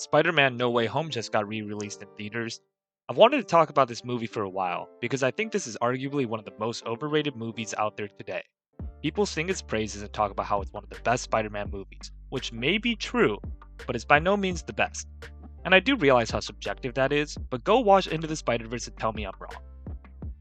Spider-Man No Way Home just got re-released in theaters. I've wanted to talk about this movie for a while because I think this is arguably one of the most overrated movies out there today. People sing its praises and talk about how it's one of the best Spider-Man movies, which may be true, but it's by no means the best. And I do realize how subjective that is, but go watch Into the Spider-Verse and tell me I'm wrong.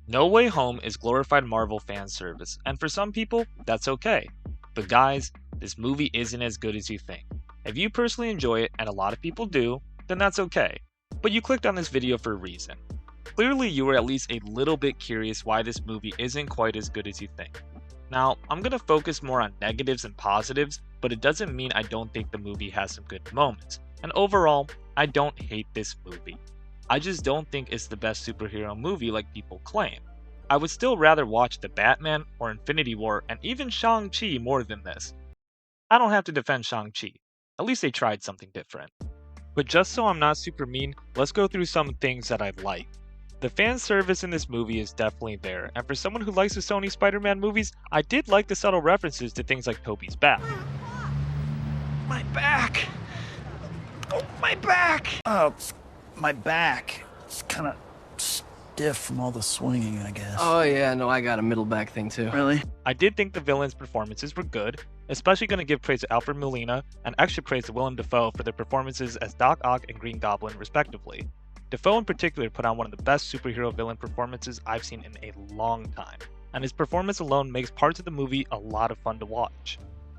No Way Home is glorified Marvel fan service, and for some people, that's okay. But guys, this movie isn't as good as you think. If you personally enjoy it, and a lot of people do, then that's okay. But you clicked on this video for a reason. Clearly you were at least a little bit curious why this movie isn't quite as good as you think. Now, I'm going to focus more on negatives and positives, but it doesn't mean I don't think the movie has some good moments. And overall, I don't hate this movie. I just don't think it's the best superhero movie like people claim. I would still rather watch The Batman or Infinity War and even Shang-Chi more than this. I don't have to defend Shang-Chi. At least they tried something different. But just so I'm not super mean, let's go through some things that I like. The fan service in this movie is definitely there, and for someone who likes the Sony Spider-Man movies, I did like the subtle references to things like Tobey's back. My back! Oh, my back! Oh, it's my back. It's kind of stiff from all the swinging, I guess. Oh yeah, no, I got a middle back thing too. Really? I did think the villains' performances were good, especially going to give praise to Alfred Molina and extra praise to Willem Dafoe for their performances as Doc Ock and Green Goblin respectively. Dafoe in particular put on one of the best superhero villain performances I've seen in a long time, and his performance alone makes parts of the movie a lot of fun to watch.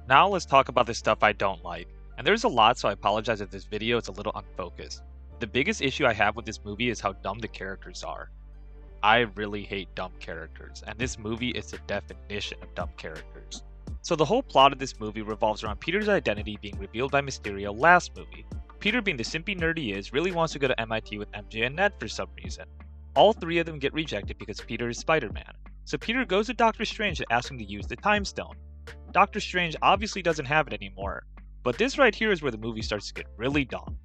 Now let's talk about the stuff I don't like, and there's a lot, so I apologize if this video is a little unfocused. The biggest issue I have with this movie is how dumb the characters are. I really hate dumb characters, and this movie is the definition of dumb characters. So the whole plot of this movie revolves around Peter's identity being revealed by Mysterio last movie. Peter, being the simpy nerd he is, really wants to go to MIT with MJ and Ned for some reason. All three of them get rejected because Peter is Spider-Man. So Peter goes to Doctor Strange to ask him to use the Time Stone. Doctor Strange obviously doesn't have it anymore, but this right here is where the movie starts to get really dumb.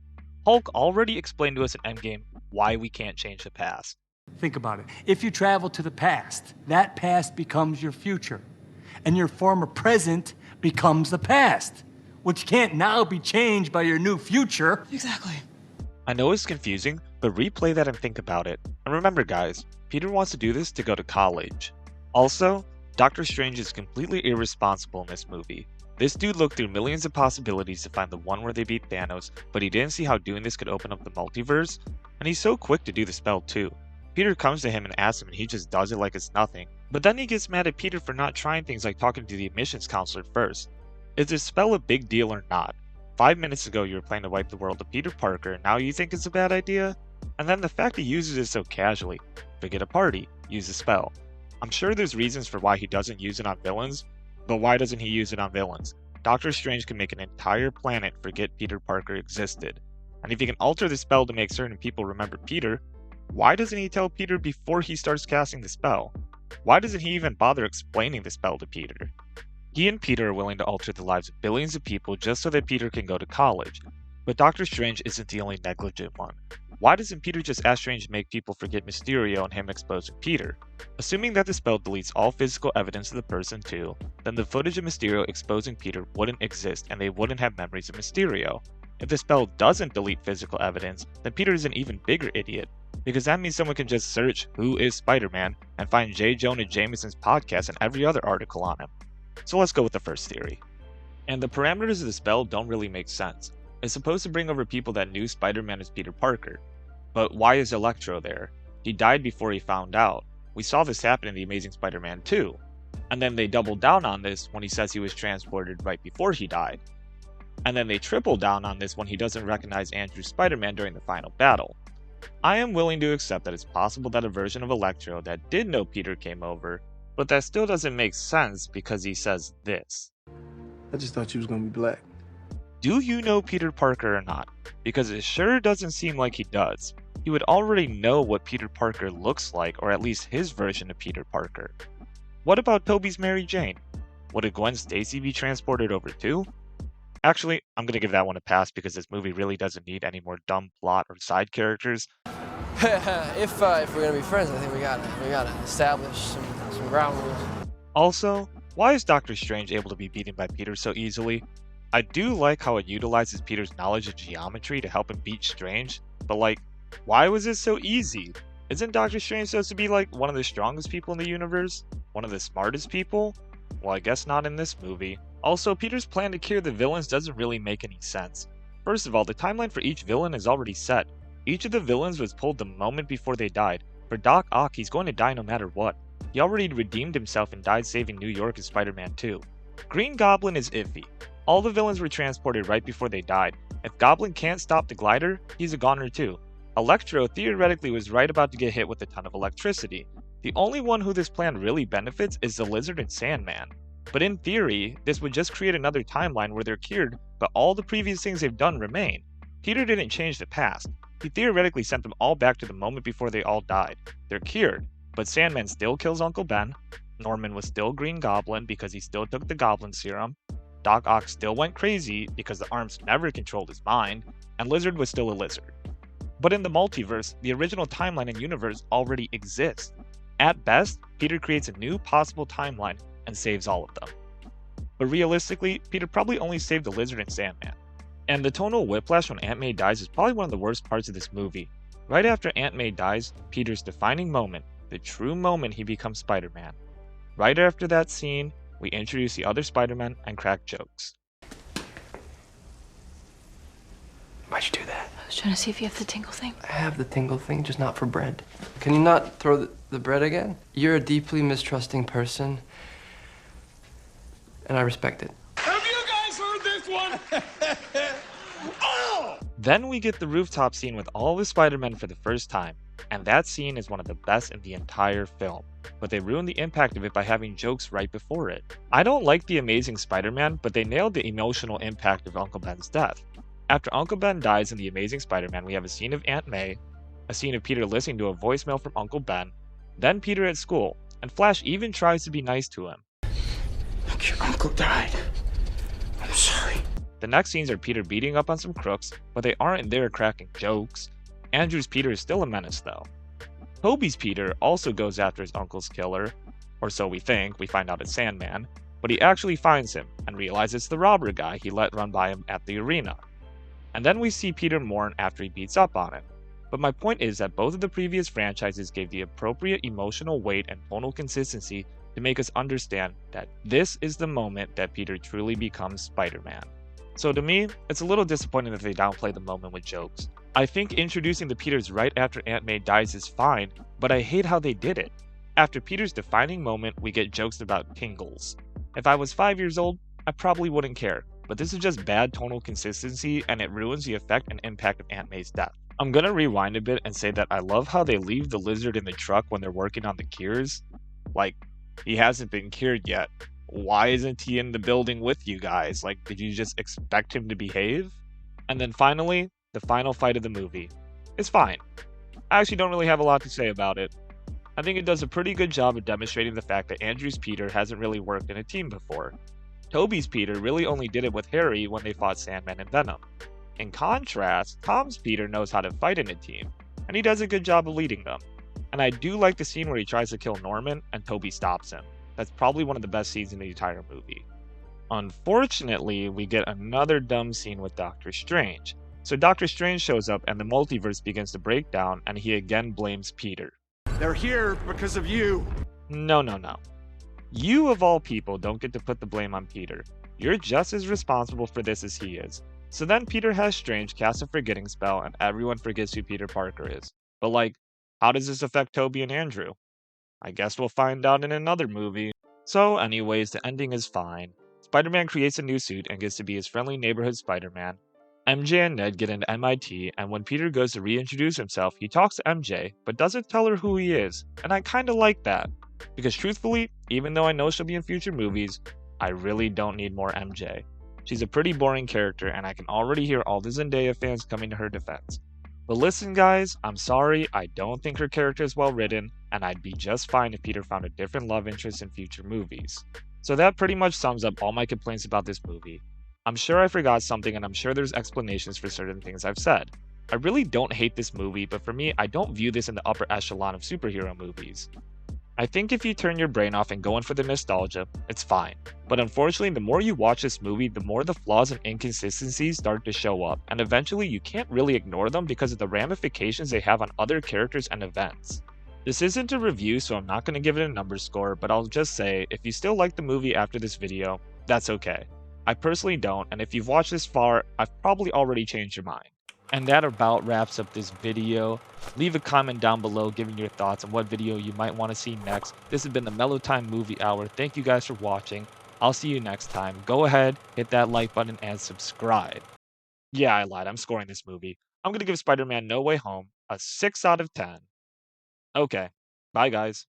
Hulk already explained to us in Endgame why we can't change the past. Think about it. If you travel to the past, that past becomes your future. And your former present becomes the past, which can't now be changed by your new future. Exactly. I know it's confusing, but replay that and think about it. And remember guys, Peter wants to do this to go to college. Also, Doctor Strange is completely irresponsible in this movie. This dude looked through millions of possibilities to find the one where they beat Thanos, but he didn't see how doing this could open up the multiverse, and he's so quick to do the spell too. Peter comes to him and asks him and he just does it like it's nothing, but then he gets mad at Peter for not trying things like talking to the admissions counselor first. Is this spell a big deal or not? 5 minutes ago you were planning to wipe the world of Peter Parker, and now you think it's a bad idea? And then the fact he uses it so casually. Forget a party, use the spell. I'm sure there's reasons for why he doesn't use it on villains, but why doesn't he use it on villains? Doctor Strange can make an entire planet forget Peter Parker existed. And if he can alter the spell to make certain people remember Peter, why doesn't he tell Peter before he starts casting the spell? Why doesn't he even bother explaining the spell to Peter? He and Peter are willing to alter the lives of billions of people just so that Peter can go to college. But Doctor Strange isn't the only negligent one. Why doesn't Peter just ask Strange to make people forget Mysterio and him exposing Peter? Assuming that the spell deletes all physical evidence of the person too, then the footage of Mysterio exposing Peter wouldn't exist and they wouldn't have memories of Mysterio. If the spell doesn't delete physical evidence, then Peter is an even bigger idiot, because that means someone can just search "Who is Spider-Man" and find J. Jonah Jameson's podcast and every other article on him. So let's go with the first theory. And the parameters of the spell don't really make sense. It's supposed to bring over people that knew Spider-Man as Peter Parker. But why is Electro there? He died before he found out. We saw this happen in The Amazing Spider-Man 2. And then they doubled down on this when he says he was transported right before he died. And then they triple down on this when he doesn't recognize Andrew's Spider-Man during the final battle. I am willing to accept that it's possible that a version of Electro that did know Peter came over, but that still doesn't make sense because he says this. I just thought you was gonna be black. Do you know Peter Parker or not? Because it sure doesn't seem like he does. He would already know what Peter Parker looks like, or at least his version of Peter Parker. What about Tobey's Mary Jane? Would a Gwen Stacy be transported over too? Actually, I'm gonna give that one a pass because this movie really doesn't need any more dumb plot or side characters. if we're gonna be friends, I think we gotta establish some ground rules. Also, why is Doctor Strange able to be beaten by Peter so easily? I do like how it utilizes Peter's knowledge of geometry to help him beat Strange, but like, why was this so easy? Isn't Doctor Strange supposed to be like one of the strongest people in the universe? One of the smartest people? Well, I guess not in this movie. Also, Peter's plan to cure the villains doesn't really make any sense. First of all, the timeline for each villain is already set. Each of the villains was pulled the moment before they died. For Doc Ock, he's going to die no matter what. He already redeemed himself and died saving New York in Spider-Man 2. Green Goblin is iffy. All the villains were transported right before they died. If Goblin can't stop the glider, he's a goner too. Electro theoretically was right about to get hit with a ton of electricity. The only one who this plan really benefits is the Lizard and Sandman. But in theory, this would just create another timeline where they're cured, but all the previous things they've done remain. Peter didn't change the past. He theoretically sent them all back to the moment before they all died. They're cured, but Sandman still kills Uncle Ben. Norman was still Green Goblin because he still took the Goblin Serum. Doc Ock still went crazy because the arms never controlled his mind, and Lizard was still a lizard. But in the multiverse, the original timeline and universe already exists. At best, Peter creates a new possible timeline and saves all of them. But realistically, Peter probably only saved the Lizard and Sandman. And the tonal whiplash when Aunt May dies is probably one of the worst parts of this movie. Right after Aunt May dies, Peter's defining moment, the true moment he becomes Spider-Man. Right after that scene, we introduce the other Spider-Man and crack jokes. Why'd you do that? I was trying to see if you have the tingle thing. I have the tingle thing, just not for bread. Can you not throw the bread again? You're a deeply mistrusting person, and I respect it. Have you guys heard this one? Oh! Then we get the rooftop scene with all the Spider-Men for the first time, and that scene is one of the best in the entire film. But they ruined the impact of it by having jokes right before it. I don't like The Amazing Spider-Man, but they nailed the emotional impact of Uncle Ben's death. After Uncle Ben dies in The Amazing Spider-Man, we have a scene of Aunt May, a scene of Peter listening to a voicemail from Uncle Ben, then Peter at school, and Flash even tries to be nice to him. Look, your uncle died. I'm sorry. The next scenes are Peter beating up on some crooks, but they aren't there cracking jokes. Andrew's Peter is still a menace though. Tobey's Peter also goes after his uncle's killer, or so we think, we find out it's Sandman, but he actually finds him and realizes it's the robber guy he let run by him at the arena. And then we see Peter mourn after he beats up on him. But my point is that both of the previous franchises gave the appropriate emotional weight and tonal consistency to make us understand that this is the moment that Peter truly becomes Spider-Man. So to me, it's a little disappointing that they downplay the moment with jokes. I think introducing the Peters right after Aunt May dies is fine, but I hate how they did it. After Peter's defining moment, we get jokes about tingles. If I was 5 years old, I probably wouldn't care, but this is just bad tonal consistency and it ruins the effect and impact of Aunt May's death. I'm gonna rewind a bit and say that I love how they leave the Lizard in the truck when they're working on the cures. Like, he hasn't been cured yet. Why isn't he in the building with you guys? Like, did you just expect him to behave? And then finally, the final fight of the movie. It's fine. I actually don't really have a lot to say about it. I think it does a pretty good job of demonstrating the fact that Andrew's Peter hasn't really worked in a team before. Tobey's Peter really only did it with Harry when they fought Sandman and Venom. In contrast, Tom's Peter knows how to fight in a team, and he does a good job of leading them. And I do like the scene where he tries to kill Norman and Tobey stops him. That's probably one of the best scenes in the entire movie. Unfortunately, we get another dumb scene with Doctor Strange. So Doctor Strange shows up and the multiverse begins to break down and he again blames Peter. They're here because of you. No. You of all people don't get to put the blame on Peter. You're just as responsible for this as he is. So then Peter has Strange cast a forgetting spell and everyone forgets who Peter Parker is. But like, how does this affect Tobey and Andrew? I guess we'll find out in another movie. So anyways, the ending is fine. Spider-Man creates a new suit and gets to be his friendly neighborhood Spider-Man. MJ and Ned get into MIT, and when Peter goes to reintroduce himself, he talks to MJ, but doesn't tell her who he is, and I kinda like that. Because truthfully, even though I know she'll be in future movies, I really don't need more MJ. She's a pretty boring character, and I can already hear all the Zendaya fans coming to her defense. But listen guys, I'm sorry, I don't think her character is well written, and I'd be just fine if Peter found a different love interest in future movies. So that pretty much sums up all my complaints about this movie. I'm sure I forgot something and I'm sure there's explanations for certain things I've said. I really don't hate this movie, but for me, I don't view this in the upper echelon of superhero movies. I think if you turn your brain off and go in for the nostalgia, it's fine. But unfortunately, the more you watch this movie, the more the flaws and inconsistencies start to show up, and eventually you can't really ignore them because of the ramifications they have on other characters and events. This isn't a review, so I'm not going to give it a number score, but I'll just say, if you still like the movie after this video, that's okay. I personally don't, and if you've watched this far, I've probably already changed your mind. And that about wraps up this video. Leave a comment down below giving your thoughts on what video you might want to see next. This has been the MeloTime Movie Hour. Thank you guys for watching. I'll see you next time. Go ahead, hit that like button, and subscribe. Yeah, I lied. I'm scoring this movie. I'm going to give Spider-Man No Way Home a 6 out of 10. Okay. Bye, guys.